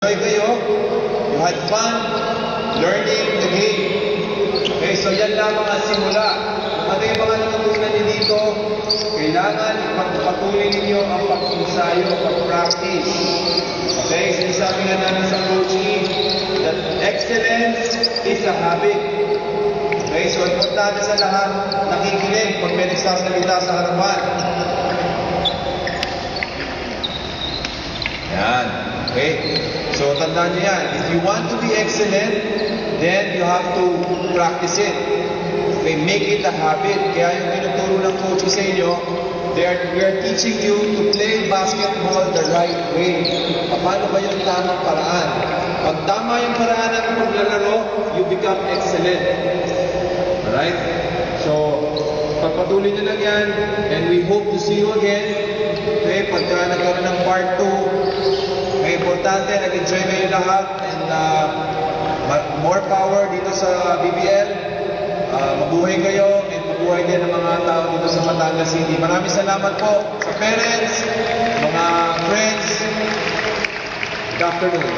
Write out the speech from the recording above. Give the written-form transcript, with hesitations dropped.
Enjoy kayo, you had fun learning the game. Okay, so yan lamang ang simula. Ano yung mga natutunan niyo dito? Kailangan ipagpatuloy ninyo ang pag-ensayo, pag-practice. Okay, sinasabi nga namin sa coaching that excellence is a habit. Okay, so importante sa lahat, nakikinig pag may nagsasalita sa harapan. Yan. Okay? So, tandaan niyo yan. If you want to be excellent, then you have to practice it. Okay? Make it a habit. Kaya yung tinuturo ng coach sa inyo, we are teaching you to play basketball the right way. Paano ba yung tamang paraan? Pag tama yung paraan ng paglalaro, you become excellent. Alright? So, pagpatuloy nyo lang yan, and we hope to see you again. Okay? Pagka nagkaroon ng part 2, may importante, nag-enjoy kayo lahat, and more power dito sa BBL. Mabuhay kayo, and mabuhay din ng mga tao dito sa Batangas City. Maraming salamat po sa parents, mga friends. Good afternoon.